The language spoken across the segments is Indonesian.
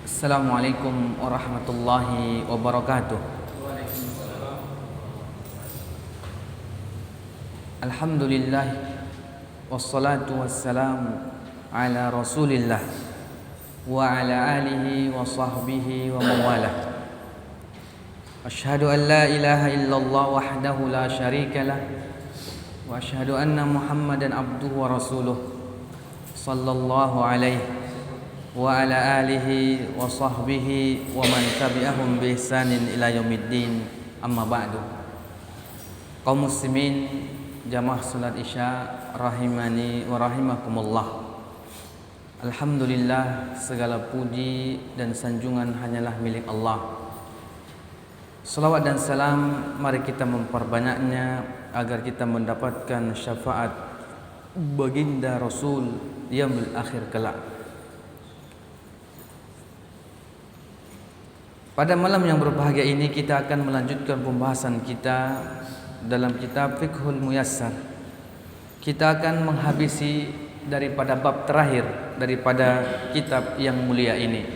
Assalamualaikum warahmatullahi wabarakatuh. Alhamdulillah wassalatu wassalamu ala Rasulillah wa ala alihi wa sahbihi wa mawalah. Asyhadu an la ilaha illallah wahdahu la syarika lah wa asyhadu anna Muhammadan abduhu wa rasuluh sallallahu alaihi wa ala alihi wa sahbihi wa man tabi'ahum bi ihsanin ila yaumiddin, amma ba'du. Kaum muslimin jamaah salat Isya rahimani wa rahimakumullah. Alhamdulillah, segala puji dan sanjungan hanyalah milik Allah. Salawat dan salam mari kita memperbanyaknya agar kita mendapatkan syafaat baginda Rasul yaumil akhir kelak. Pada malam yang berbahagia ini kita akan melanjutkan pembahasan kita dalam kitab Fiqhul Muyassar. Kita akan menghabisi daripada bab terakhir daripada kitab yang mulia ini.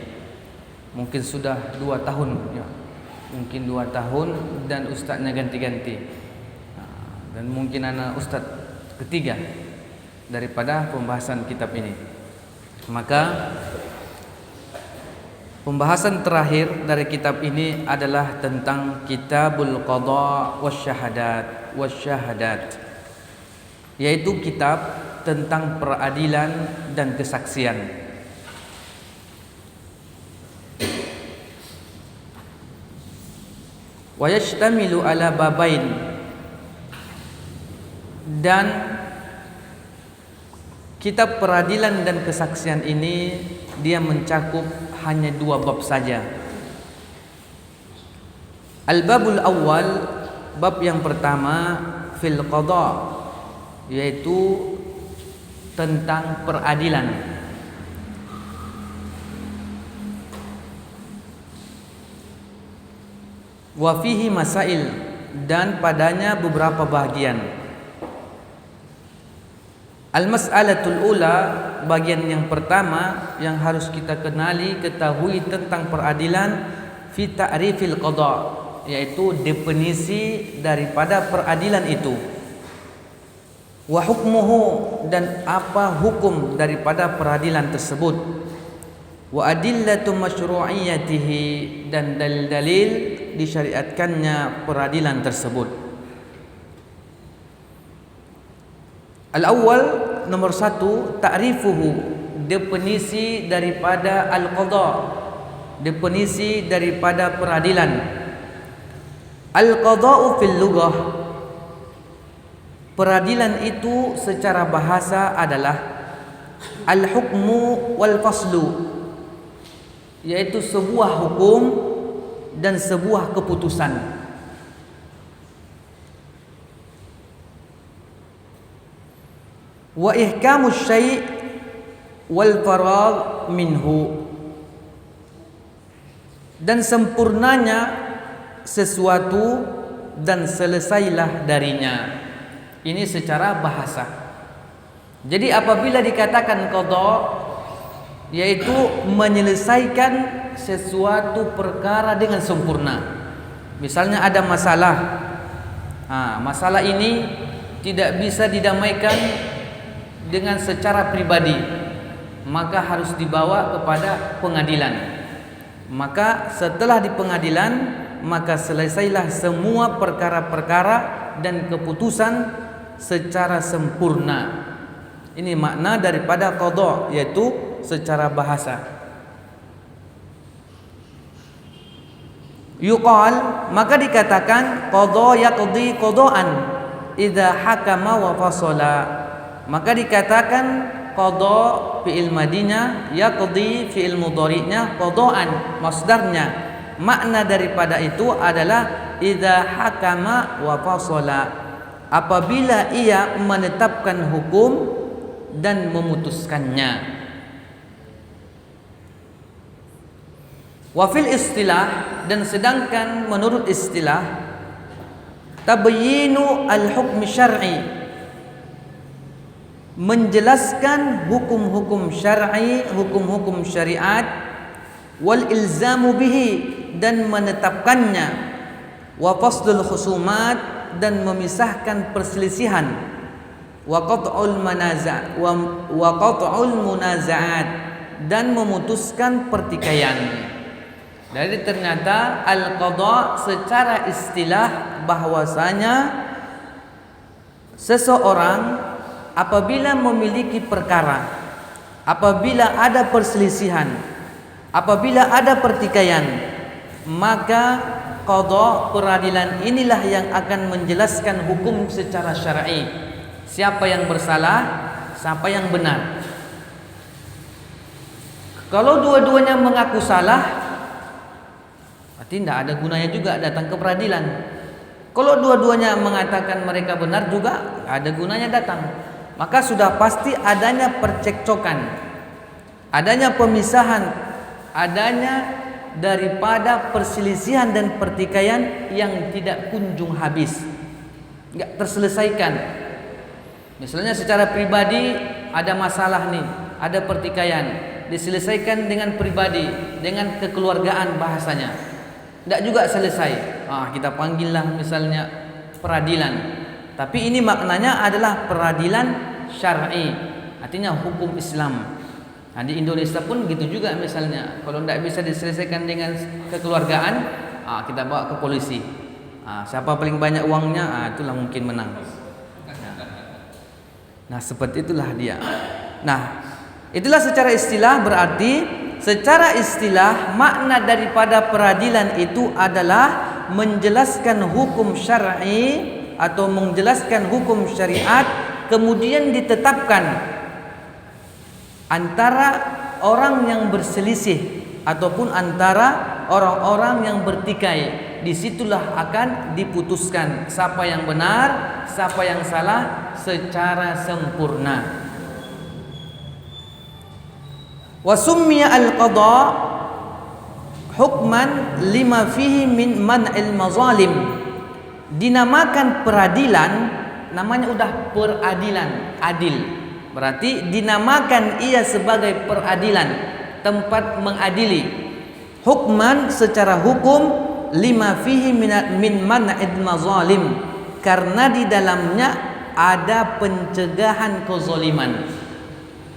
Mungkin sudah 2 tahun ya. Mungkin 2 tahun dan ustaznya ganti-ganti. Dan mungkin anak ustaz ketiga daripada pembahasan kitab ini. Maka pembahasan terakhir dari kitab ini adalah tentang Kitabul Qadha wasyahadat, yaitu kitab tentang peradilan dan kesaksian. Wa yashtamilu ala babain, dan kitab peradilan dan kesaksian ini dia mencakup hanya 2 bab saja. Al-babul awal, bab yang pertama, fil qadha, yaitu tentang peradilan. Wa fihi masail, dan padanya beberapa bahagian. Al-mas'alatul ula, bagian yang pertama yang harus kita ketahui tentang peradilan, fi ta'rifil qadha, yaitu definisi daripada peradilan itu. Wa hukmuhu, dan apa hukum daripada peradilan tersebut. Wa adillatu masyru'iyyatihi, dan dalil-dalil disyariatkannya peradilan tersebut. Al-awwal, nomor 1, ta'rifuhu, definisi daripada al-qadha, definisi daripada peradilan. Al-qadha'u fil lughah, peradilan itu secara bahasa adalah al-hukmu wal faslu, yaitu sebuah hukum dan sebuah keputusan. Wa ihkamus syai' wal faragh minhu, dan sempurnanya sesuatu dan selesailah darinya. Ini secara bahasa. Jadi apabila dikatakan qadha, yaitu menyelesaikan sesuatu perkara dengan sempurna. Misalnya ada masalah, masalah ini tidak bisa didamaikan dengan secara pribadi, maka harus dibawa kepada pengadilan. Maka setelah di pengadilan, maka selesailah semua perkara-perkara dan keputusan secara sempurna. Ini makna daripada qadha, yaitu secara bahasa. Yuqal, maka dikatakan qadha yaqdi qadaan idza hakama wa fasala. Maka dikatakan qadha fi'il madinya, yaqdi fi'il mudhari'nya, qadaan masdarnya. Makna daripada itu adalah idza hakama wa fasala, apabila ia menetapkan hukum dan memutuskannya. Wa fil istilah, dan sedangkan menurut istilah, tabyinu al-hukm syar'i, menjelaskan hukum-hukum syar'i, hukum-hukum syariat, wal ilzamu bihi, dan menetapkannya, wa faslul khusumat, dan memisahkan perselisihan, wa qat'ul munazaat, dan memutuskan pertikaian. Jadi ternyata al-qadha secara istilah bahwasanya seseorang apabila memiliki perkara, apabila ada perselisihan, apabila ada pertikaian, maka qadha, peradilan inilah yang akan menjelaskan hukum secara syar'i. Siapa yang bersalah, siapa yang benar. Kalau dua-duanya mengaku salah, berarti tidak ada gunanya juga datang ke peradilan. Kalau dua-duanya mengatakan mereka benar juga, tidak ada gunanya datang. Maka sudah pasti adanya percekcokan, adanya pemisahan, adanya daripada perselisihan dan pertikaian yang tidak kunjung habis, tidak terselesaikan. Misalnya secara pribadi ada masalah nih, ada pertikaian, diselesaikan dengan pribadi, dengan kekeluargaan bahasanya, tidak juga selesai. Kita panggillah misalnya peradilan. Tapi ini maknanya adalah peradilan syar'i, artinya hukum Islam. Nah, di Indonesia pun gitu juga misalnya. Kalau tidak bisa diselesaikan dengan kekeluargaan, kita bawa ke polisi. Siapa paling banyak uangnya, itulah mungkin menang. Nah, seperti itulah dia. Nah, itulah secara istilah, berarti secara istilah makna daripada peradilan itu adalah menjelaskan hukum syar'i atau menjelaskan hukum syariat, kemudian ditetapkan antara orang yang berselisih ataupun antara orang-orang yang bertikai. Disitulah akan diputuskan siapa yang benar, siapa yang salah secara sempurna. Wa summiya al-qadha hukman lima fihi min man'il mazalim. Dinamakan peradilan, namanya udah peradilan, adil. Berarti dinamakan ia sebagai peradilan, tempat mengadili. Hukman secara hukum, lima fihi min man'il mazalim, karena di dalamnya ada pencegahan kezaliman.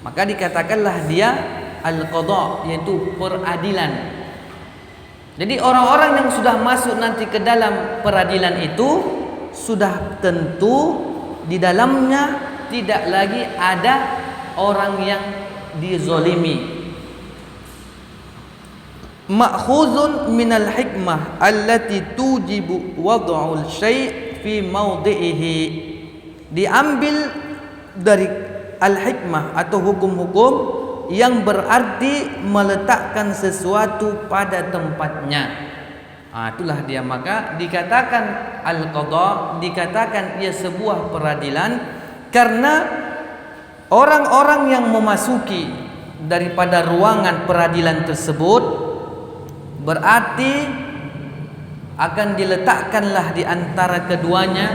Maka dikatakanlah dia al-qadha, yaitu peradilan. Jadi orang-orang yang sudah masuk nanti ke dalam peradilan itu sudah tentu di dalamnya tidak lagi ada orang yang dizalimi. Ma'khuzun minal hikmah allati tujibu wad'ul syai' fi mawdi'ihi. Diambil dari al-hikmah atau hukum-hukum yang berarti meletakkan sesuatu pada tempatnya. Itulah dia. Maka dikatakan al-qadha, dikatakan ia sebuah peradilan karena orang-orang yang memasuki daripada ruangan peradilan tersebut berarti akan diletakkanlah di antara keduanya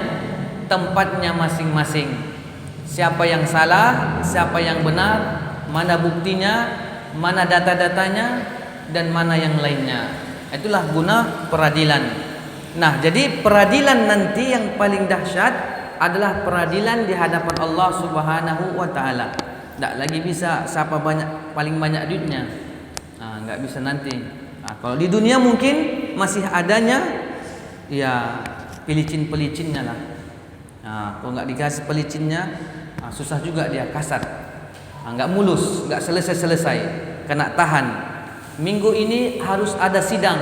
tempatnya masing-masing. Siapa yang salah, siapa yang benar, mana buktinya, mana data-datanya, dan mana yang lainnya. Itulah guna peradilan. Nah, jadi peradilan nanti yang paling dahsyat adalah peradilan di hadapan Allah Subhanahu wa taala. Tak lagi bisa siapa paling banyak duitnya. Enggak bisa nanti. Kalau di dunia mungkin masih adanya ya pelicin-pelicinnya lah. Kalau enggak dikasih pelicinnya, susah juga dia, kasar. Enggak mulus, enggak selesai-selesai, kena tahan. Minggu ini harus ada sidang,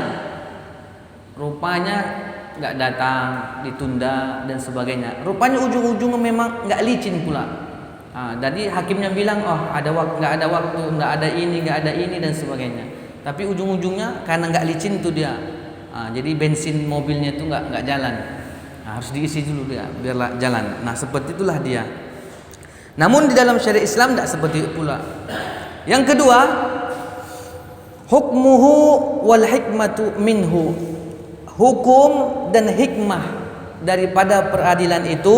rupanya enggak datang, ditunda dan sebagainya. Rupanya ujung-ujungnya memang enggak licin pula. Jadi hakimnya bilang, ada waktu, enggak ada waktu, enggak ada ini dan sebagainya. Tapi ujung-ujungnya karena enggak licin tuh dia, jadi bensin mobilnya itu enggak jalan. Harus diisi dulu dia biarlah jalan. Nah, seperti itulah dia. Namun di dalam syariat Islam tidak seperti itu pula. Yang kedua, hukmuhu wal hikmatu minhu. Hukum dan hikmah daripada peradilan itu.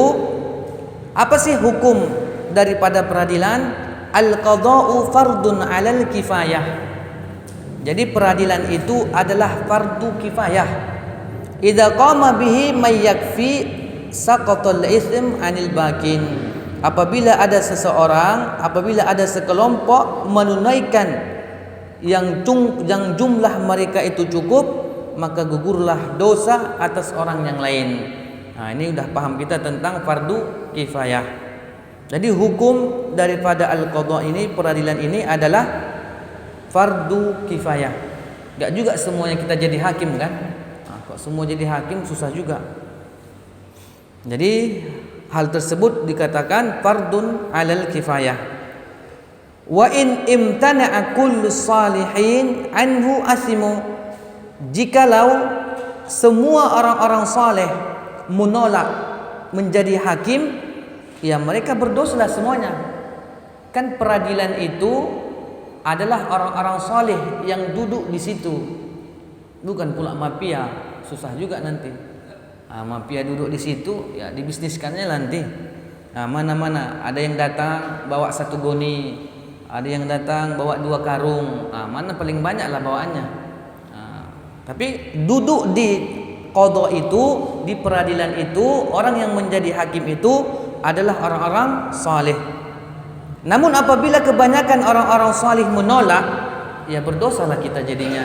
Apa sih hukum daripada peradilan? Al-qadha'u fardun 'alal kifayah. Jadi peradilan itu adalah fardu kifayah. Idza qama bihi may yakfi saqatul ism 'anil bakin. Apabila ada seseorang, apabila ada sekelompok menunaikan yang jumlah mereka itu cukup, maka gugurlah dosa atas orang yang lain. Nah, ini udah paham kita tentang fardu kifayah. Jadi hukum daripada al-qadha ini, peradilan ini adalah fardu kifayah. Gak juga semuanya kita jadi hakim kan? Nah, kok semua jadi hakim susah juga. Jadi hal tersebut dikatakan fardun alal kifayah. Wa in imtana'a kullu salihin anhu asimu. Jikalau semua orang-orang saleh menolak menjadi hakim, ya mereka berdosa semuanya. Kan peradilan itu adalah orang-orang saleh yang duduk di situ, bukan pula mafia. Susah juga nanti. Mafia duduk di situ, ya dibisniskannya nanti. Mana-mana ada yang datang bawa 1 goni, ada yang datang bawa 2 karung. Mana paling banyak lah bawaannya. Tapi duduk di qadha itu, di peradilan itu, orang yang menjadi hakim itu adalah orang-orang saleh. Namun apabila kebanyakan orang-orang salih menolak, ya berdosalah kita jadinya.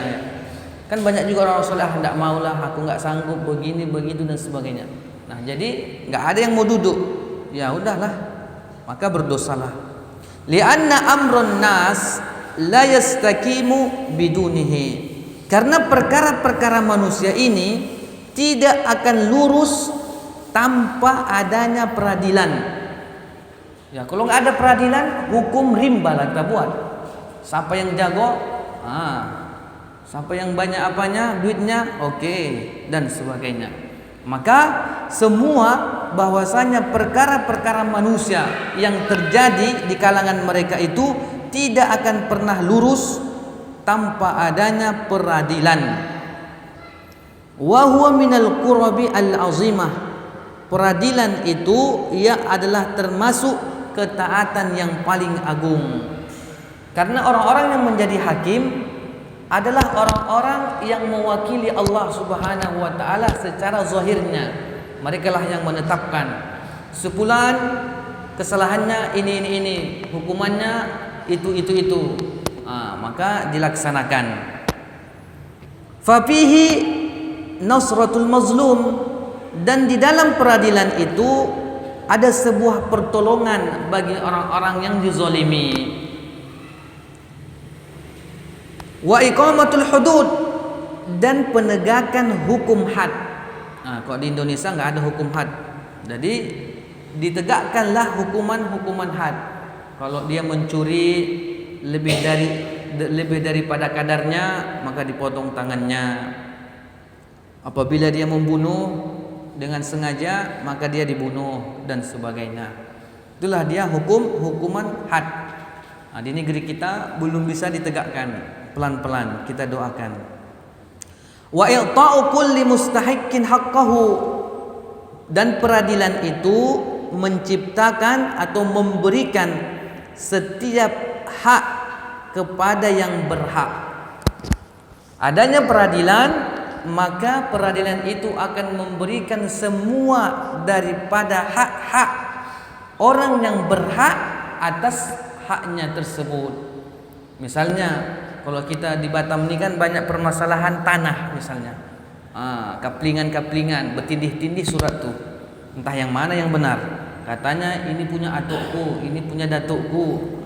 Kan banyak juga orang salih, tidak maulah, aku nggak sanggup begini begitu dan sebagainya. Nah, jadi nggak ada yang mau duduk. Ya udahlah, maka berdosalah. Lianna amrun nas la yastaqimu bidunihi. Karena perkara-perkara manusia ini tidak akan lurus tanpa adanya peradilan. Ya, kalau nggak ada peradilan, hukum rimba lah kita buat. Siapa yang jago, siapa yang banyak apanya, duitnya, oke, dan sebagainya. Maka semua bahwasanya perkara-perkara manusia yang terjadi di kalangan mereka itu tidak akan pernah lurus tanpa adanya peradilan. Wa huwa minal qurabi al-azimah. Peradilan itu ia adalah termasuk ketaatan yang paling agung. Karena orang-orang yang menjadi hakim adalah orang-orang yang mewakili Allah Subhanahu wa taala secara zahirnya. Mereka lah yang menetapkan sepulan kesalahannya ini, hukumannya itu. Maka dilaksanakan. Fafihi nasratul mazlum. Dan di dalam peradilan itu ada sebuah pertolongan bagi orang-orang yang dizalimi. Wa iqamatul hudud, dan penegakan hukum had. Kalau di Indonesia nggak ada hukum had, jadi ditegakkanlah hukuman had. Kalau dia mencuri lebih daripada kadarnya, maka dipotong tangannya. Apabila dia membunuh dengan sengaja, maka dia dibunuh dan sebagainya. Itulah dia hukuman had. Di negeri kita belum bisa ditegakkan, pelan-pelan kita doakan. Wa i'ta'u kulli mustahiqqin haqqahu, dan peradilan itu menciptakan atau memberikan setiap hak kepada yang berhak. Adanya peradilan, maka peradilan itu akan memberikan semua daripada hak-hak orang yang berhak atas haknya tersebut. Misalnya kalau kita di Batam ini kan banyak permasalahan tanah misalnya. Kaplingan bertindih-tindih surat tuh. Entah yang mana yang benar. Katanya ini punya atukku, ini punya datukku,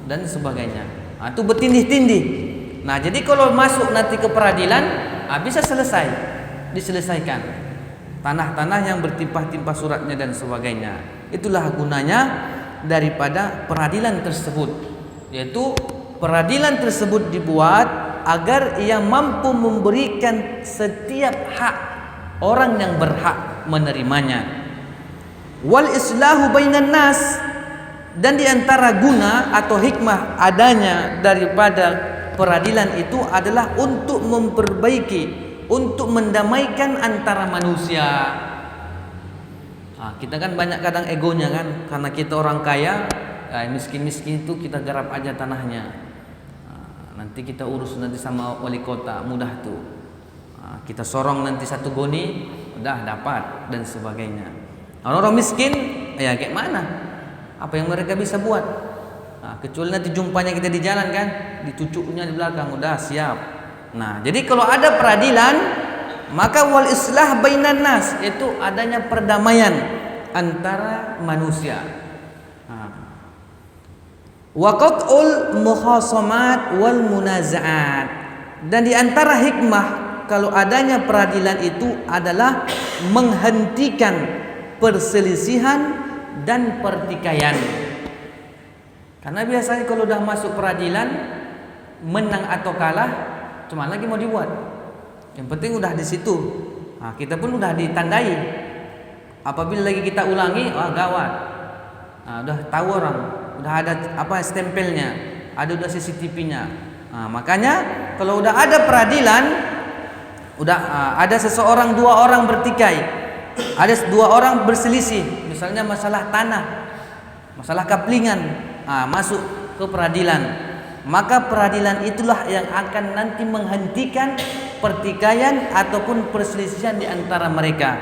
dan sebagainya. Itu bertindih-tindih. Nah, jadi kalau masuk nanti ke peradilan, bisa diselesaikan tanah-tanah yang bertimpah-timpah suratnya dan sebagainya. Itulah gunanya daripada peradilan tersebut, yaitu peradilan tersebut dibuat agar ia mampu memberikan setiap hak orang yang berhak menerimanya. Wal islahu bainan nas, dan diantara guna atau hikmah adanya daripada peradilan itu adalah untuk memperbaiki, untuk mendamaikan antara manusia. Kita kan banyak kadang egonya kan, karena kita orang kaya, miskin-miskin itu kita garap aja tanahnya. nanti kita urus nanti sama wali kota, mudah tuh. Kita sorong nanti satu goni, udah dapat dan sebagainya. Orang-orang miskin, ya kayak mana? Apa yang mereka bisa buat? Kecuali nanti jumpanya kita di jalan kan, ditucuknya di belakang, udah siap. Nah, jadi kalau ada peradilan, maka wal islah bainan nas, itu adanya perdamaian antara manusia. Wa qat'ul mukhasamat wal munazaat, dan di antara hikmah kalau adanya peradilan itu adalah menghentikan perselisihan dan pertikaian. Karena biasanya kalau udah masuk peradilan, menang atau kalah, cuma lagi mau dibuat. Yang penting udah di situ. Kita pun udah ditandai. Apabila lagi kita ulangi, gawat. Udah tahu orang, udah ada stempelnya, ada udah CCTV-nya. Makanya kalau udah ada peradilan, udah ada seseorang, dua orang bertikai, ada dua orang berselisih, misalnya masalah tanah, masalah kaplingan, masuk ke peradilan, maka peradilan itulah yang akan nanti menghentikan pertikaian ataupun perselisihan di antara mereka.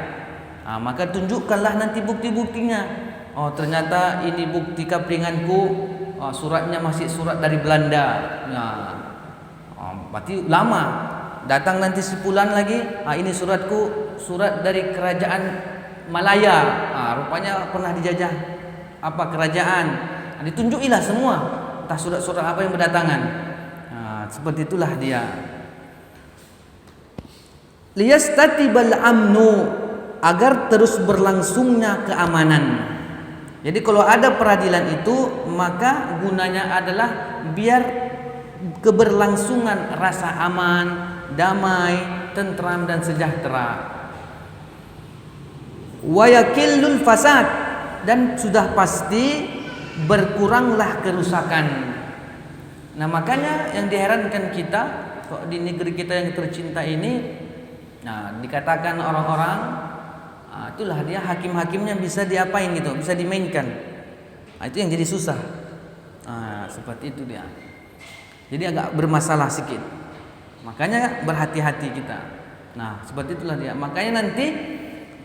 Maka tunjukkanlah nanti bukti-buktinya. Ternyata ini bukti kaplinganku, suratnya masih surat dari Belanda. Berarti lama. Datang nanti sebulan lagi, ini suratku, surat dari kerajaan Malaya. Rupanya pernah dijajah kerajaan. Ditunjukilah semua, entah surat-surat apa yang berdatangan. Seperti itulah dia. Liyastatibal amnu, agar terus berlangsungnya keamanan. Jadi kalau ada peradilan itu, maka gunanya adalah biar keberlangsungan rasa aman, damai, tentram dan sejahtera. Wa yakillul fasad, dan sudah pasti berkuranglah kerusakan. Nah, makanya yang diherankan kita kok di negeri kita yang tercinta ini, dikatakan orang-orang, itulah dia hakim-hakimnya bisa diapain gitu, bisa dimainkan. Itu yang jadi susah. Seperti itu dia. Jadi agak bermasalah sedikit. Makanya berhati-hati kita. Nah, seperti itulah dia. Makanya nanti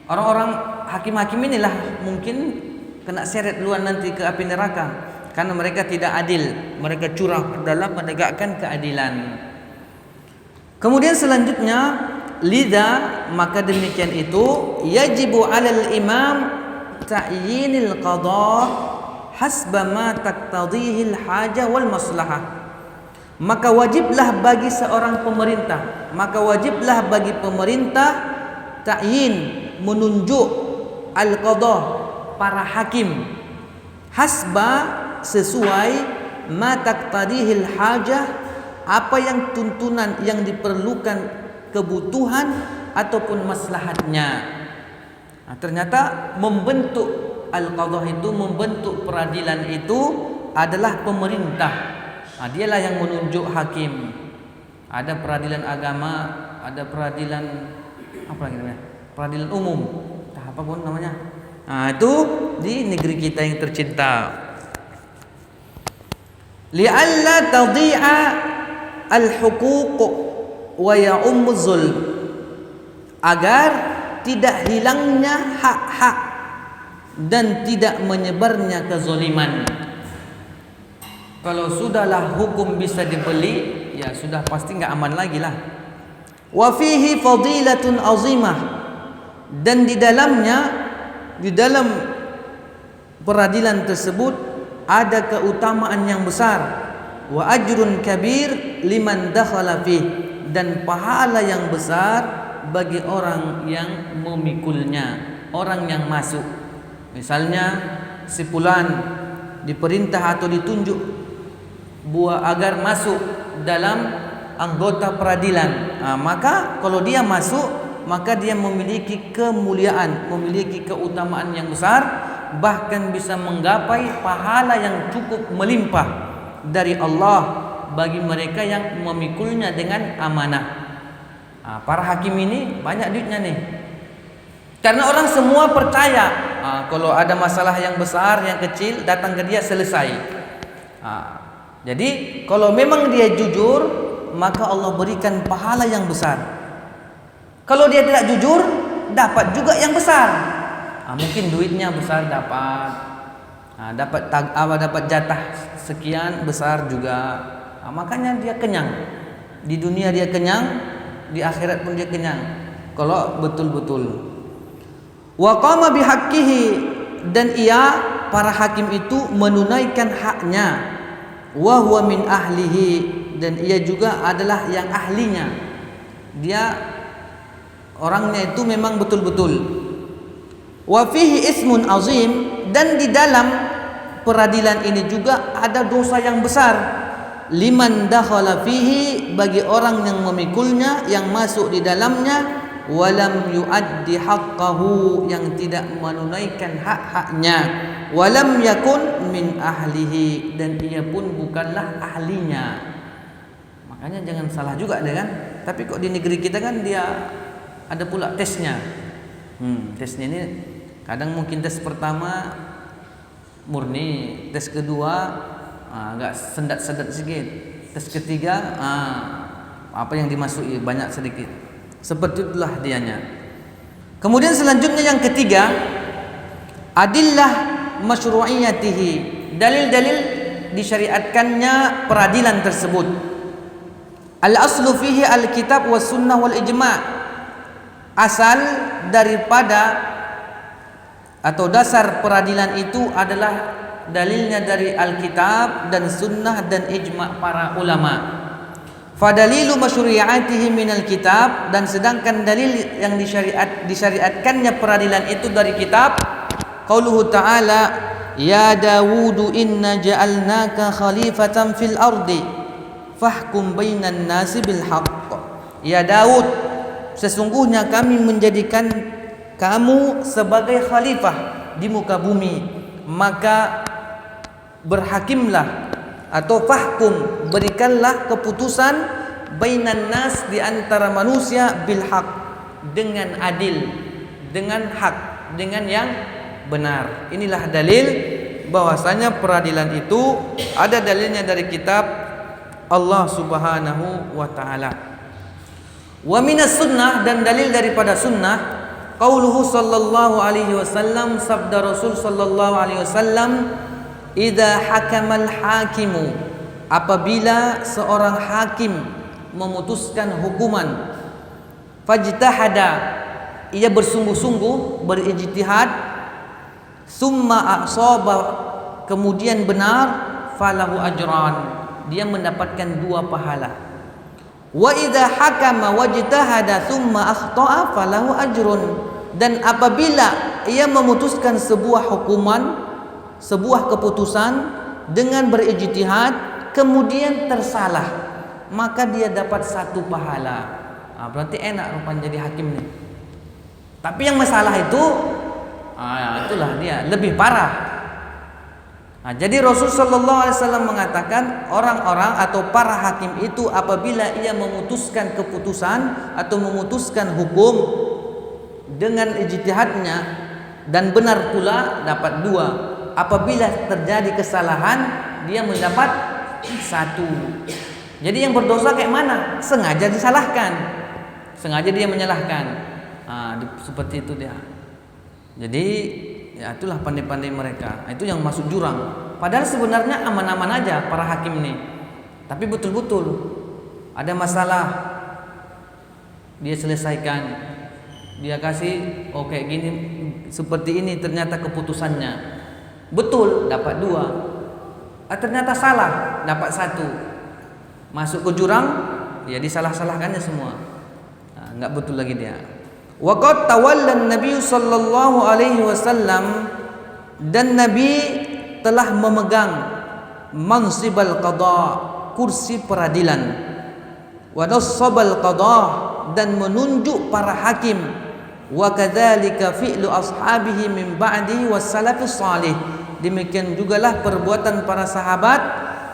orang-orang hakim-hakim inilah mungkin kena seret duluan nanti ke api neraka, karena mereka tidak adil, mereka curang dalam menegakkan keadilan. Kemudian selanjutnya, lidha, maka demikian itu yajibu 'alal imam ta'yinil qada hasba ma taqtadhihi al-haja wal maslahah. Maka wajiblah bagi seorang pemerintah, ta'yin, menunjuk al-qada, para hakim, hasba, sesuai, ma taqtadihil hajah, apa yang tuntunan yang diperlukan, kebutuhan ataupun maslahatnya. Ternyata membentuk al-qadha itu, membentuk peradilan itu adalah pemerintah. Dialah yang menunjuk hakim. Ada peradilan agama, ada peradilan apa lagi namanya? Peradilan umum. Apa pun namanya. Itu di negeri kita yang tercinta. Li'alla tadhi'a al-huquq wa ya'ummu zulm, agar tidak hilangnya hak-hak dan tidak menyebarnya kezaliman. Kalau sudahlah hukum bisa dibeli, ya sudah pasti enggak aman lagi lah. Wa fihi fadilatun azimah, dan di dalam peradilan tersebut ada keutamaan yang besar. Wa ajrun kabir liman dakhala fih, dan pahala yang besar bagi orang yang memikulnya, orang yang masuk. Misalnya si fulan diperintah atau ditunjuk agar masuk dalam anggota peradilan, maka kalau dia masuk, maka dia memiliki kemuliaan, memiliki keutamaan yang besar, bahkan bisa menggapai pahala yang cukup melimpah dari Allah bagi mereka yang memikulnya dengan amanah. Para hakim ini banyak duitnya nih, karena orang semua percaya kalau ada masalah yang besar, yang kecil, datang ke dia selesai. Jadi kalau memang dia jujur, maka Allah berikan pahala yang besar. Kalau dia tidak jujur, dapat juga yang besar. Mungkin duitnya besar dapat, dapat jatah sekian besar juga. Makanya dia kenyang. Di dunia dia kenyang, di akhirat pun dia kenyang. Kalau betul-betul. Wa qama bihaqqihi, dan ia para hakim itu menunaikan haknya. Wa huwa min ahlihi, dan ia juga adalah yang ahlinya. Dia orangnya itu memang betul-betul. Wa fihi ismun azim, dan di dalam peradilan ini juga ada dosa yang besar. Liman dakhala fihi, bagi orang yang memikulnya, yang masuk di dalamnya. Walam yuaddi haqqahu, yang tidak menunaikan hak-haknya. Walam yakun min ahlihi, dan ia pun bukanlah ahlinya. Makanya jangan salah juga deh kan. Tapi kok di negeri kita kan dia ada pula tesnya. Tesnya ini kadang mungkin tes pertama murni, tes kedua agak sendat-sendat sedikit, tes ketiga apa yang dimasuki banyak sedikit. Seperti itulah dianya. Kemudian selanjutnya yang ketiga, adillah masyru'iyatihi, dalil-dalil disyariatkannya peradilan tersebut. Al-aslu fihi al-kitab was sunnah wal ijma'. Asal daripada atau dasar peradilan itu adalah dalilnya dari Alkitab dan sunnah dan ijma' para ulama. Fadalilu masyru'iyatihi minal kitab, dan sedangkan dalil yang disyariatkannya peradilan itu dari kitab, qauluhu ta'ala, ya Dawudu inna ja'alnaka khalifatan fil ardi fahkum bainan nasi bil haqq. Ya Daud, sesungguhnya kami menjadikan kamu sebagai khalifah di muka bumi, maka berhakimlah atau fahkum, berikanlah keputusan bainan nas, di antara manusia, bil haq, dengan adil, dengan hak, dengan yang benar. Inilah dalil bahwasanya peradilan itu ada dalilnya dari kitab Allah Subhanahu wa taala. Wa minas sunnah, dan dalil daripada sunnah, qauluhu sallallahu alaihi wasallam, sabda Rasul sallallahu alaihi wasallam, idza hakamal hakimu, apabila seorang hakim memutuskan hukuman, fajtahada, ia bersungguh-sungguh berijtihad, summa asaba, kemudian benar, falahu ajran, dia mendapatkan 2 pahala. Wa idza hakama wajtahada summa akhta'a falahu ajrun, dan apabila ia memutuskan sebuah hukuman, sebuah keputusan dengan berijtihad, kemudian tersalah, maka dia dapat 1 pahala. Berarti enak rupanya jadi hakim nih. Tapi yang masalah itu itulah dia lebih parah. Jadi Rasul sallallahu alaihi wasallam mengatakan, orang-orang atau para hakim itu apabila ia memutuskan keputusan atau memutuskan hukum dengan ijtihadnya dan benar pula, dapat 2. Apabila terjadi kesalahan, dia mendapat 1. Jadi yang berdosa kayak mana? Sengaja disalahkan, sengaja dia menyalahkan. Seperti itu dia. Jadi ya itulah pandai-pandai mereka. Itu yang masuk jurang. Padahal sebenarnya aman-aman aja para hakim ini. Tapi betul-betul ada masalah, dia selesaikan. Dia kasih kayak gini, seperti ini ternyata keputusannya. Betul, dapat 2. Ternyata salah, dapat 1. Masuk ke jurang, ya disalah-salahkannya semua. Enggak betul lagi dia. Wa qad tawalla an-nabiy sallallahu alaihi wasallam, dan Nabi telah memegang mansibal qada, kursi peradilan. Wa nassabal qada, dan menunjuk para hakim. Wa kadzalika fi'lu ashabihi min ba'dihi was salafus salih. Demikian jugalah perbuatan para sahabat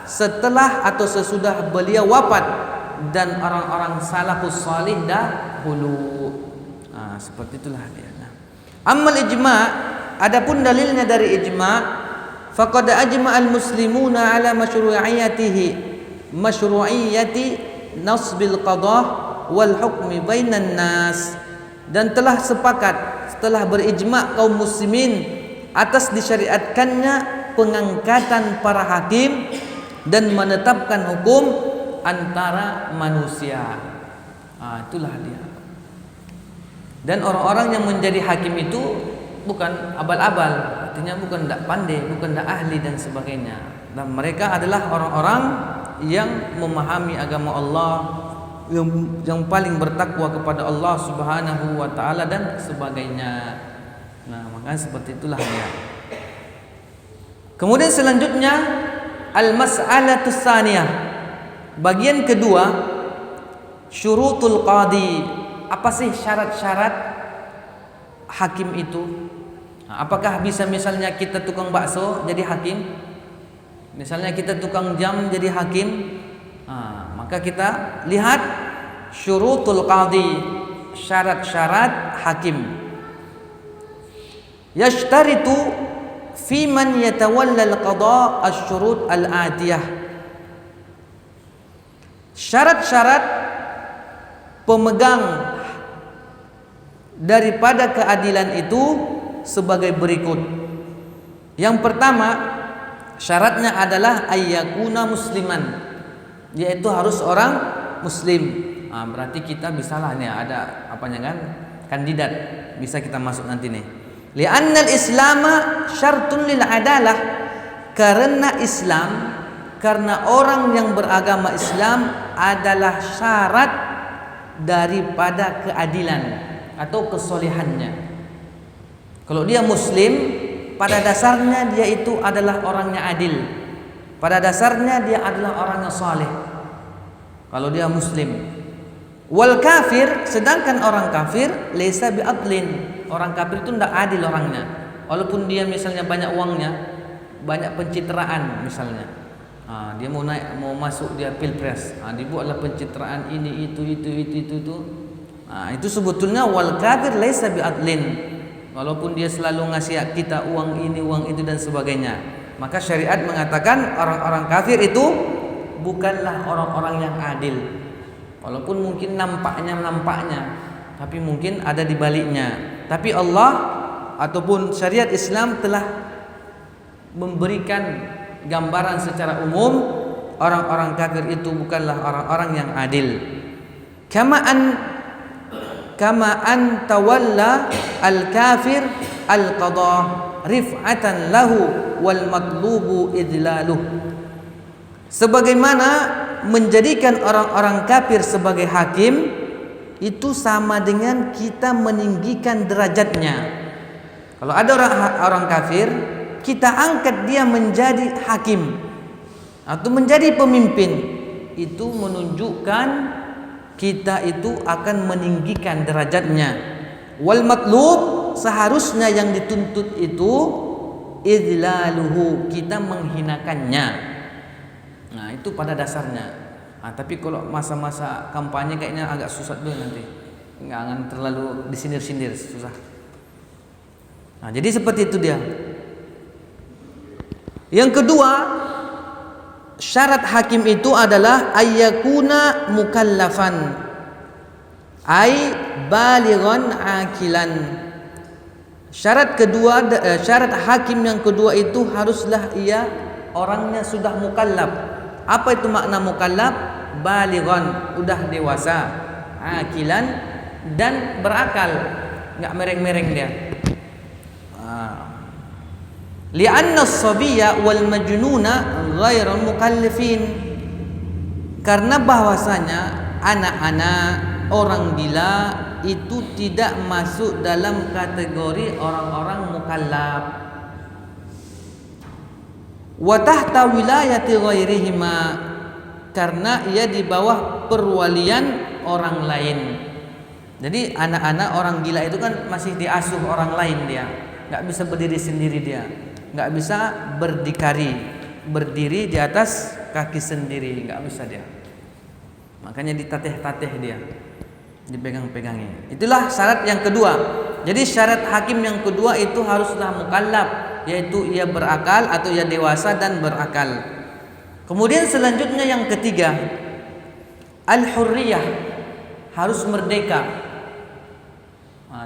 setelah atau sesudah beliau wafat dan orang-orang salafus salih dahulu. Seperti itulah dia. Ammal ijma', adapun dalilnya dari ijma', faqad ajma'al muslimuna ala masyru'iyyati nasbil qadah wal hukmi bainan nas, dan telah sepakat setelah berijma' kaum muslimin atas disyariatkannya pengangkatan para hakim dan menetapkan hukum antara manusia. Itulah dia. Dan orang-orang yang menjadi hakim itu bukan abal-abal, artinya bukan tidak pandai, bukan tidak ahli dan sebagainya. Dan mereka adalah orang-orang yang memahami agama Allah, yang paling bertakwa kepada Allah Subhanahu wa taala dan sebagainya. Nah, maka seperti itulah dia. Kemudian selanjutnya al-mas'alatus tsaniyah. Bagian kedua, syurutul qadi. Apa sih syarat-syarat hakim itu? Apakah bisa misalnya kita tukang bakso jadi hakim? Misalnya kita tukang jam jadi hakim? Maka kita lihat syurutul qadi, syarat-syarat hakim. Yashtaritu fi man yatawalla al-qada asy-syurut al-atiyah. Syarat-syarat pemegang daripada keadilan itu sebagai berikut. Yang pertama, syaratnya adalah ayyakuna musliman, yaitu harus orang muslim. Berarti kita bisalah nih ada apanya kan? Kandidat bisa kita masuk nanti nih. Li'annal islama syartun lil adalah, karena Islam, karena orang yang beragama Islam adalah syarat daripada keadilan atau kesolehannya. Kalau dia muslim, pada dasarnya dia itu adalah orangnya adil. Pada dasarnya dia adalah orangnya saleh. Kalau dia muslim. Wal kafir, sedangkan orang kafir laisa bi'adlin. Orang kafir itu tidak adil orangnya. Walaupun dia misalnya banyak uangnya, banyak pencitraan misalnya. Dia mau masuk dia pilpres. Dibuatlah pencitraan ini itu. Itu sebetulnya wal kafir laisa bi'adlin. Walaupun dia selalu ngasih kita uang ini, uang itu dan sebagainya. Maka syariat mengatakan orang-orang kafir itu bukanlah orang-orang yang adil. Walaupun mungkin nampaknya, tapi mungkin ada di baliknya. Tapi Allah ataupun syariat Islam telah memberikan gambaran secara umum orang-orang kafir itu bukanlah orang-orang yang adil. Kama an tawalla al-kafir al-qadah rif'atan lahu wal matlubu idlaluh. Sebagaimana menjadikan orang-orang kafir sebagai hakim itu sama dengan kita meninggikan derajatnya. Kalau ada orang kafir, kita angkat dia menjadi hakim atau menjadi pemimpin, itu menunjukkan kita itu akan meninggikan derajatnya. Wal matlub, seharusnya yang dituntut itu idlaluhu, kita menghinakannya. Nah, itu pada dasarnya. Tapi kalau masa-masa kampanye kayaknya agak susah dulu nanti. Jangan terlalu disindir-sindir, susah. Jadi seperti itu dia. Yang kedua, syarat hakim itu adalah ayyakuna mukallafan, ay balighan akilan. Syarat kedua, syarat hakim yang kedua itu haruslah ia orangnya sudah mukallaf. Apa itu makna mukallaf? Balighan, udah dewasa, akilan, dan berakal, enggak mereng-mereng dia. Li'anna as-sabiyya wal majnuna ghairu mukallafin, karena bahwasanya anak-anak, orang gila itu tidak masuk dalam kategori orang-orang mukallaf. Wa tahta wilayati ghairihima, karena ia di bawah perwalian orang lain. Jadi anak-anak orang gila itu kan masih diasuh orang lain, dia nggak bisa berdiri sendiri, dia nggak bisa berdiri di atas kaki sendiri, nggak bisa dia. Makanya ditateh-tateh dia, dipegang-pegangi. Itulah syarat yang kedua. Jadi syarat hakim yang kedua itu haruslah mukallaf, yaitu ia berakal atau ia dewasa dan berakal. Kemudian selanjutnya yang ketiga, al-hurriyah, harus merdeka.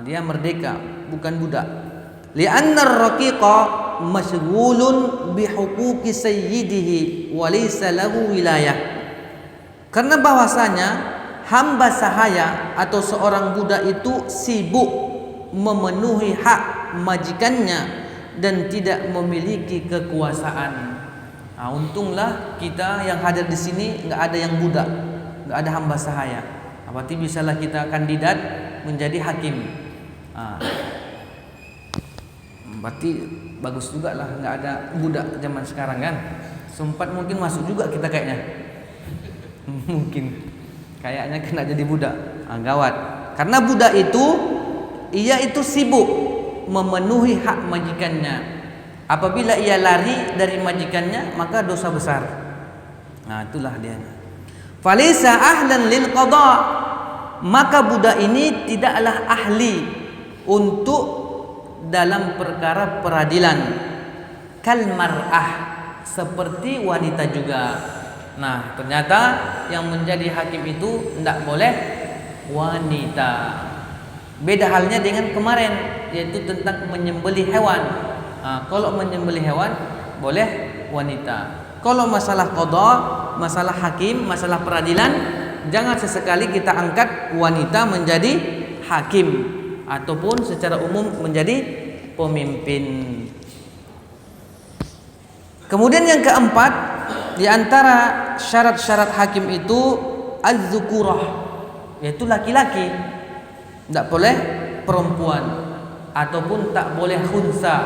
Dia merdeka, bukan budak. Li'anna ar-raqiqa masyghulun bihuquqi sayyidihi wa laysa lahu wilayah. Karena bahwasanya hamba sahaya atau seorang budak itu sibuk memenuhi hak majikannya dan tidak memiliki kekuasaan. Untunglah kita yang hadir di sini nggak ada yang budak, nggak ada hamba sahaya. Berarti bisalah kita kandidat menjadi hakim. Berarti bagus juga lah nggak ada budak zaman sekarang kan. Sempat mungkin masuk juga kita kayaknya. Mungkin kayaknya kena jadi budak. Gawat. Karena budak itu ia itu sibuk memenuhi hak majikannya. Apabila ia lari dari majikannya maka dosa besar. Itulah dia. Falisa ahlan lil qada, maka budak ini tidaklah ahli untuk dalam perkara peradilan. Kal mar'ah, seperti wanita juga. Nah, ternyata yang menjadi hakim itu tidak boleh wanita. Beda halnya dengan kemarin, yaitu tentang menyembelih hewan. Kalau menyembelih hewan boleh wanita. Kalau masalah qada, masalah hakim, masalah peradilan, jangan sesekali kita angkat wanita menjadi hakim ataupun secara umum menjadi pemimpin. Kemudian yang keempat, di antara syarat-syarat hakim itu az-zukurah, yaitu laki-laki. Tidak boleh perempuan ataupun tak boleh khunsa.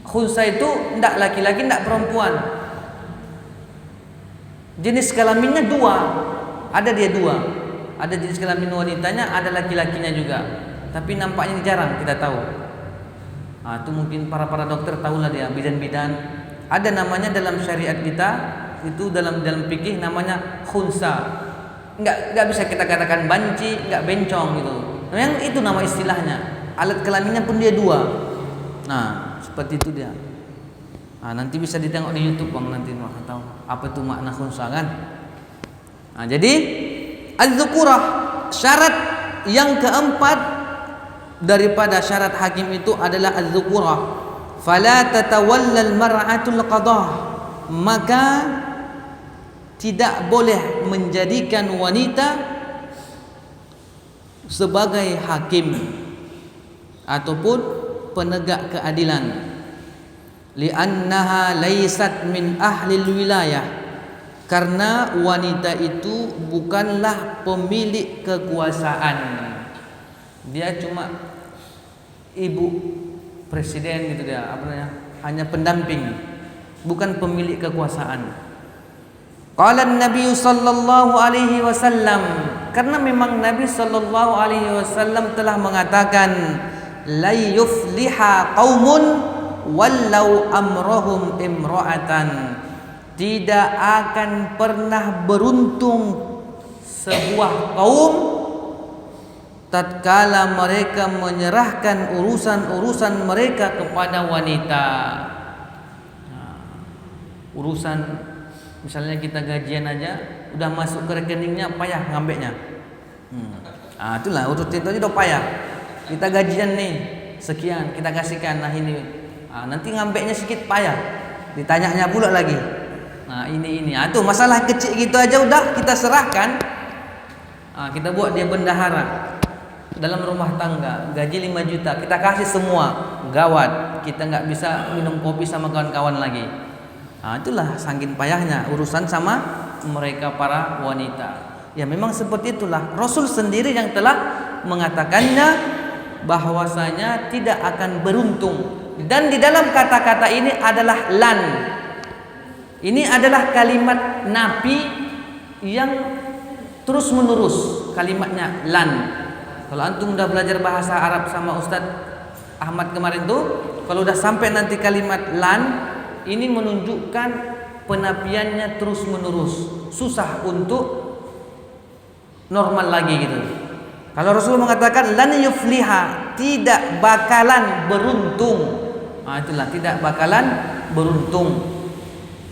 Khunsa itu tidak laki-laki, tidak perempuan. Jenis kelaminnya dua, ada dia dua. Ada jenis kelamin wanitanya, ada laki-lakinya juga. Tapi nampaknya jarang kita tahu. Itu mungkin para dokter tahulah dia, bidan-bidan. Ada namanya dalam syariat kita, itu dalam fikih namanya khunsa. Enggak bisa kita katakan banci, enggak bencong gitu. Memang itu nama istilahnya. Alat kelaminnya pun dia dua. Seperti itu dia. Nanti bisa ditengok di YouTube Bang, nanti tahu apa itu makna khunsa kan. Jadi az-zukurah, syarat yang keempat daripada syarat hakim itu adalah az-zukurah. Fala tatawalla al-mar'atul qadah, maka tidak boleh menjadikan wanita sebagai hakim ataupun penegak keadilan. Li'annaha laysat min ahli wilayah, karena wanita itu bukanlah pemilik kekuasaan. Dia cuma ibu presiden gitu dia, hanya pendamping, bukan pemilik kekuasaan. Qala Nabi sallallahu alaihi wasallam, karena memang Nabi sallallahu alaihi wasallam telah mengatakan, la yufliha qaumun wallau amrahum imra'atan, tidak akan pernah beruntung sebuah kaum tatkala mereka menyerahkan urusan-urusan mereka kepada wanita. Urusan misalnya kita gajian aja udah masuk ke rekeningnya payah ngambilnya. Itulah urut itu aja udah payah. Kita gajian nih sekian, kita kasihkan, ini nanti ngambilnya sedikit payah, ditanyanya pula lagi. Ini itu masalah kecil gitu aja udah kita serahkan. Kita buat dia bendahara dalam rumah tangga, gaji 5 juta kita kasih semua, gawat, kita nggak bisa minum kopi sama kawan-kawan lagi. Itulah saking payahnya urusan sama mereka para wanita. Ya memang seperti itulah, Rasul sendiri yang telah mengatakannya bahwasanya tidak akan beruntung. Dan di dalam kata-kata ini adalah lan. Ini adalah kalimat nafi yang terus menerus, kalimatnya lan. Kalau antum udah belajar bahasa Arab sama Ustadz Ahmad kemarin tuh, kalau udah sampai nanti kalimat lan, ini menunjukkan penafiannya terus menerus, susah untuk normal lagi gitu. Kalau Rasul mengatakan lan yufliha, tidak bakalan beruntung, itulah tidak bakalan beruntung.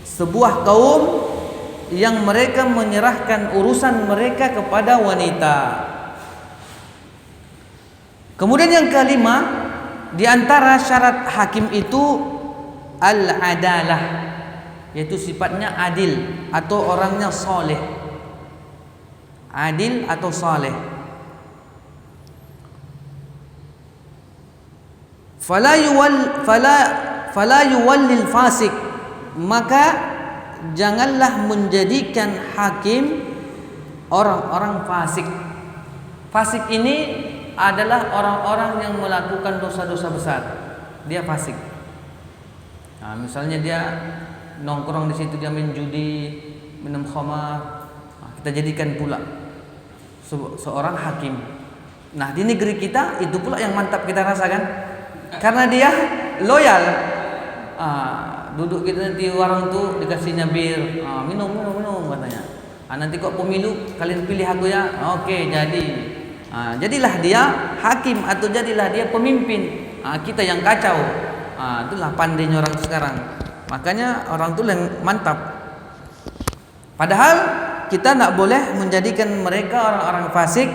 Sebuah kaum yang mereka menyerahkan urusan mereka kepada wanita. Kemudian yang kelima, di antara syarat hakim itu al-adalah, yaitu sifatnya adil atau orangnya soleh. Adil atau soleh. Fala yuwallil fasik, maka janganlah menjadikan hakim orang-orang fasik. Fasik ini adalah orang-orang yang melakukan dosa-dosa besar. Dia fasik. Nah, misalnya dia nongkrong di situ, dia main judi, minum khamar. Nah, kita jadikan pula seorang hakim. Nah, di negeri kita itu pula yang mantap kita rasakan, karena dia loyal. Duduk kita nanti warung tuh dikasihnya bir, minum katanya. Nanti kok pemilu kalian pilih aku ya, oke jadi. Jadilah dia hakim atau jadilah dia pemimpin. Kita yang kacau. Itulah pandainya orang sekarang. Makanya orang tuh yang mantap. Padahal kita tidak boleh menjadikan mereka orang-orang fasik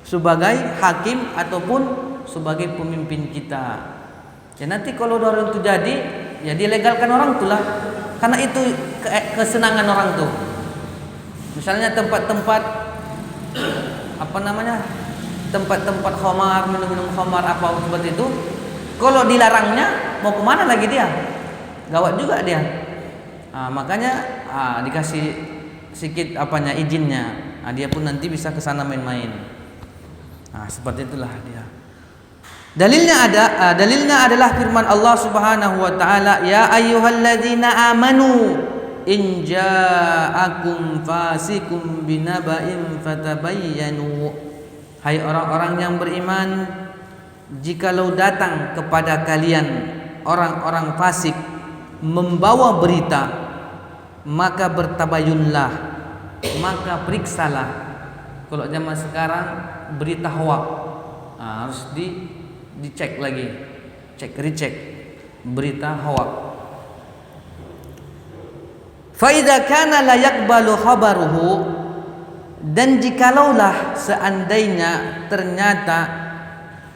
sebagai hakim ataupun sebagai pemimpin kita. Ya nanti kalau orang itu jadi, ya dilegalkan orang itulah, karena itu kesenangan orang tuh. Misalnya tempat-tempat tempat-tempat khamar, minum-minum khamar apa seperti itu, kalau dilarangnya mau kemana lagi dia? Gawat juga dia. Makanya dikasih sedikit izinnya. Dia pun nanti bisa ke sana main-main. Seperti itulah dia. Dalilnya adalah firman Allah Subhanahu wa taala, ya ayyuhalladzina amanu in ja'akum fasikum binaba'in fatabayyanu. Hai orang-orang yang beriman, jikalau datang kepada kalian orang-orang fasik membawa berita, maka bertabayunlah, maka periksalah. Kalau zaman sekarang berita hoak, harus dicek lagi, recheck berita hoak. Fa idza kana la yaqbalu khabaruhu, dan jikalaulah seandainya ternyata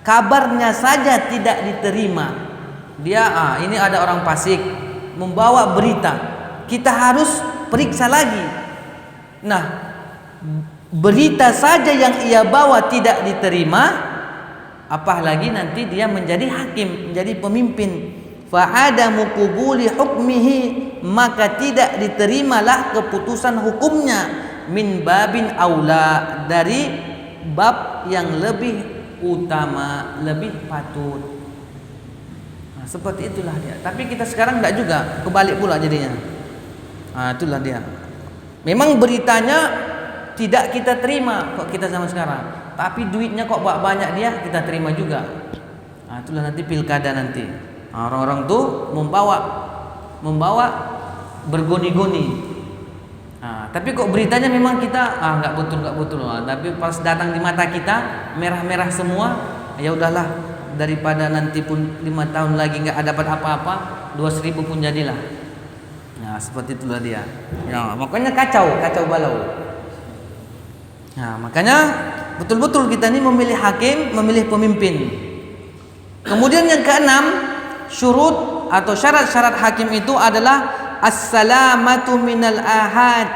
kabarnya saja tidak diterima, dia ini ada orang fasik membawa berita, kita harus periksa lagi. Nah, berita saja yang ia bawa tidak diterima, apalagi nanti dia menjadi hakim, menjadi pemimpin. Fa'adamu qubuli hukmihi, maka tidak diterimalah keputusan hukumnya, min babin aula, dari bab yang lebih utama, lebih patut. Seperti itulah dia. Tapi kita sekarang enggak juga, kebalik pula jadinya. Itulah dia. Memang beritanya tidak kita terima kok kita zaman sekarang, tapi duitnya kok banyak dia, kita terima juga. Itulah nanti pilkada nanti. Orang-orang tuh membawa bergoni-goni. Tapi kok beritanya memang kita enggak betul. Tapi pas datang di mata kita merah-merah semua, ya udahlah, daripada nanti pun 5 tahun lagi enggak dapat apa-apa, 2.000 pun jadilah. Nah, seperti itulah dia. Ya, makanya kacau balau. Nah, makanya betul-betul kita ini memilih hakim, memilih pemimpin. Kemudian yang keenam, syurut atau syarat-syarat hakim itu adalah as-salamatu minal ahad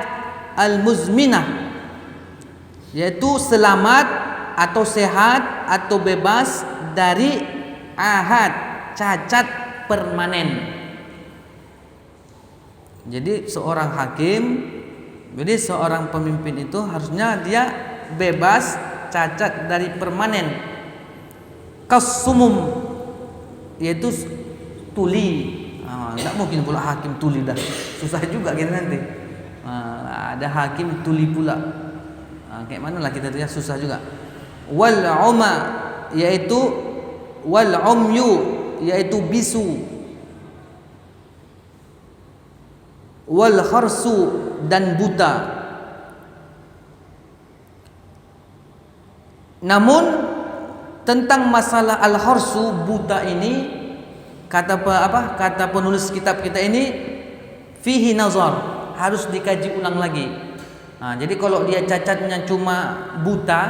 al-muzminah, yaitu selamat atau sehat atau bebas dari ahad, cacat permanen. Jadi seorang hakim, jadi seorang pemimpin itu harusnya dia bebas cacat dari permanen. Kasumum, yaitu tuli. Tidak mungkin pula hakim tuli dah, susah juga kita nanti. Ada hakim tuli pula, kayak mana lah kita lihat, susah juga. Wal uma, yaitu wal umyu, yaitu bisu. Wal kharsu, dan buta. Namun tentang masalah al-kharsu, buta ini, kata penulis kitab kita ini fihi nazar, harus dikaji ulang lagi. Nah, jadi kalau dia cacatnya cuma buta,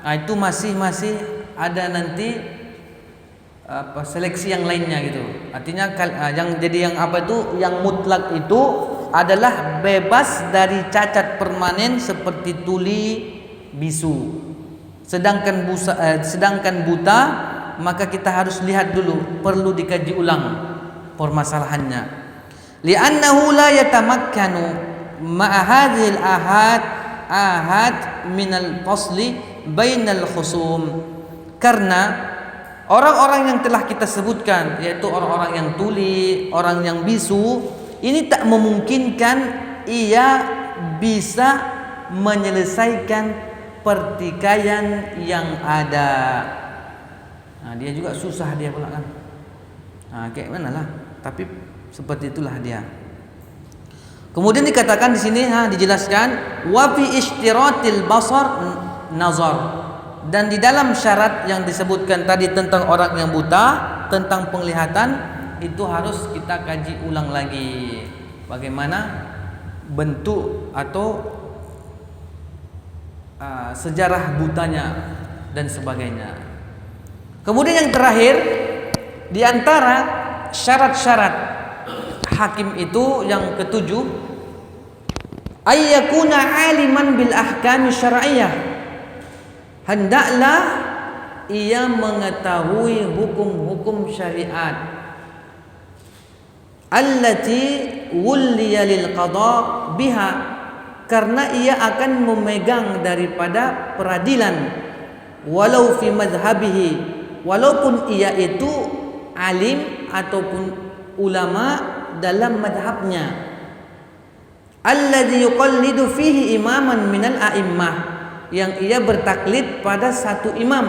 nah itu masih ada nanti seleksi yang lainnya gitu. Artinya yang mutlak itu adalah bebas dari cacat permanen seperti tuli, bisu. Sedangkan buta maka kita harus lihat dulu, perlu dikaji ulang permasalahannya. Li'annahu la yatamakkanu ma'a hadhil ahad minal fasli bainal khusum. Karena orang-orang yang telah kita sebutkan, yaitu orang-orang yang tuli, orang yang bisu, ini tak memungkinkan ia bisa menyelesaikan pertikaian yang ada. Nah, dia juga susah dia pula kan. Nah, kayak mana lah. Tapi seperti itulah dia. Kemudian dikatakan di sini, dijelaskan wa fi ishtiratil basar nazar. Dan di dalam syarat yang disebutkan tadi tentang orang yang buta, tentang penglihatan, itu harus kita kaji ulang lagi. Bagaimana bentuk atau sejarah butanya dan sebagainya. Kemudian yang terakhir, di antara syarat-syarat hakim itu yang ketujuh, ayyakuna aliman bil ahkam syar'iyyah. Hendaklah ia mengetahui hukum-hukum syariat allati wulliya lil qada biha, karena ia akan memegang daripada peradilan, walau fi madhhabihi, walaupun ia itu alim ataupun ulama dalam madhabnya, alladhi yuqallidu fihi imaman minal a'immah, yang ia bertaklid pada satu imam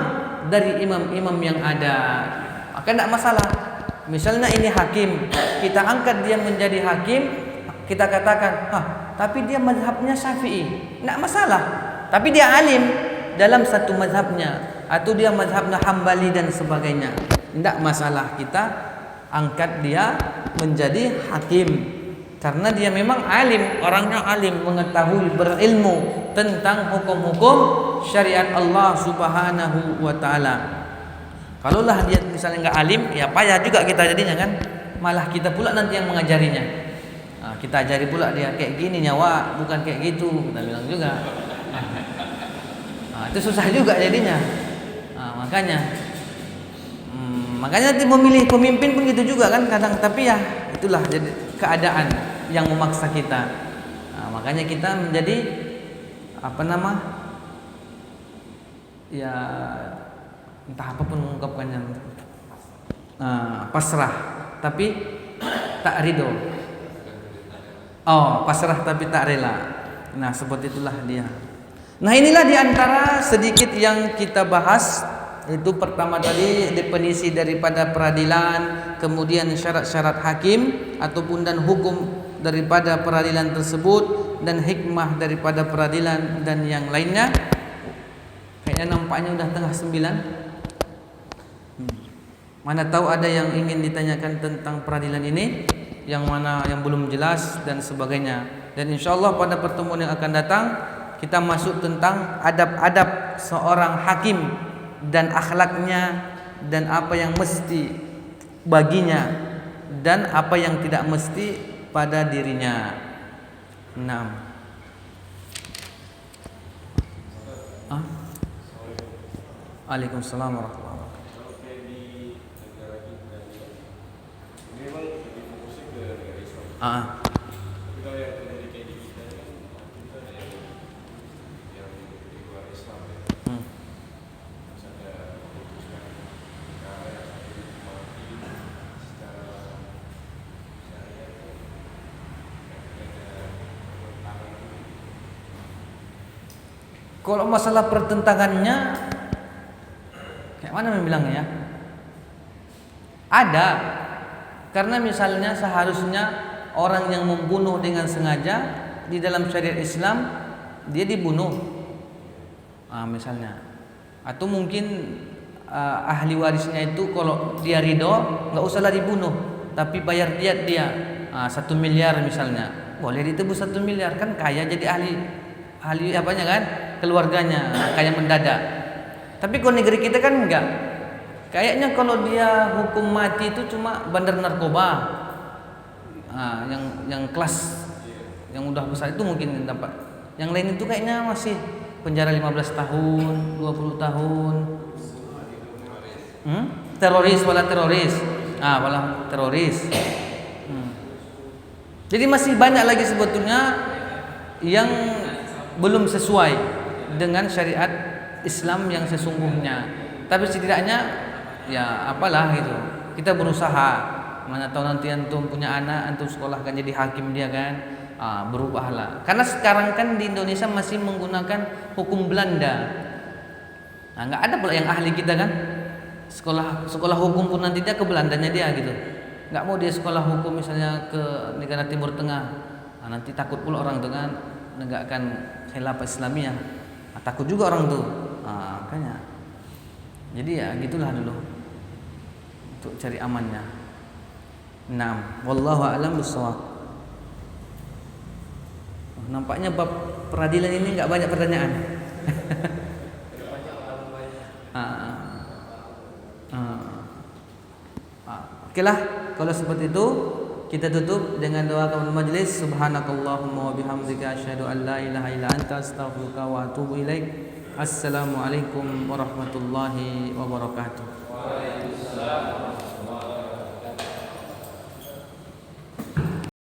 dari imam-imam yang ada. Maka tidak masalah. Misalnya ini hakim, kita angkat dia menjadi hakim, kita katakan, tapi dia mazhabnya Syafi'i, tidak masalah. Tapi dia alim dalam satu mazhabnya, atau dia mazhabnya Hambali dan sebagainya, tidak masalah kita angkat dia menjadi hakim, karena dia memang alim, orangnya alim, mengetahui, berilmu tentang hukum-hukum syariat Allah Subhanahu wa taala. Kalaulah dia misalnya enggak alim, ya payah juga kita jadinya kan. Malah kita pula nanti yang mengajarinya. Kita ajari pula dia kayak gini nyawa, bukan kayak gitu, kita bilang juga. Itu susah juga jadinya. Makanya nanti memilih pemimpin pun gitu juga kan kadang, tapi ya itulah jadi keadaan yang memaksa kita. Makanya kita menjadi ya entah apapun mengungkapkannya, pasrah tapi tak ridho. Pasrah tapi tak rela. Nah, seperti itulah dia. Nah, inilah diantara sedikit yang kita bahas. Itu pertama tadi definisi daripada peradilan, kemudian syarat-syarat hakim ataupun dan hukum daripada peradilan tersebut, dan hikmah daripada peradilan dan yang lainnya. Kayaknya nampaknya udah tengah 9. Mana tahu ada yang ingin ditanyakan tentang peradilan ini, yang mana yang belum jelas dan sebagainya. Dan insyaallah pada pertemuan yang akan datang kita masuk tentang adab-adab seorang hakim dan akhlaknya, dan apa yang mesti baginya dan apa yang tidak mesti pada dirinya. Waalaikumsalam warahmatullahi wabarakatuh. Kalau masalah pertentangannya, kayak mana membilangnya? Ada, karena misalnya seharusnya orang yang membunuh dengan sengaja di dalam syariat Islam dia dibunuh, misalnya, atau mungkin ahli warisnya itu kalau dia ridho nggak usahlah dibunuh, tapi bayar diat dia 1 miliar misalnya, boleh ditebus 1 miliar, kan kaya jadi ahli apanya kan, keluarganya kaya mendadak. Tapi kalau negeri kita kan enggak, kayaknya kalau dia hukum mati itu cuma bandar narkoba, yang kelas yang udah besar itu mungkin dapat, yang lain itu kayaknya masih penjara 15 tahun 20 tahun. Teroris. Jadi masih banyak lagi sebetulnya yang belum sesuai dengan syariat Islam yang sesungguhnya. Tapi setidaknya ya apalah gitu, kita berusaha. Mana tahu nanti antum punya anak, antum sekolahkan jadi hakim dia kan, berubahlah. Karena sekarang kan di Indonesia masih menggunakan hukum Belanda. Nggak ada pula yang ahli kita kan. Sekolah hukum pun nanti dia ke Belandanya dia gitu. Nggak mau dia sekolah hukum misalnya ke negara Timur Tengah. Nanti takut pula orang itu kan menegakkan khilafah Islamiyah. Takut juga orang tuh. Makanya. Jadi ya gitulah dulu untuk cari amannya. Naam, wallahu a'lam bishawab. Nampaknya bab peradilan ini nggak banyak pertanyaan. Oke lah, kalau seperti itu kita tutup dengan doa kafatul majlis. Subhanakallahumma wa bihamdika asyhadu an la ilaha illa anta astaghfiruka wa atubu ilaik. Assalamualaikum warahmatullahi wabarakatuh. Waalaikumsalam.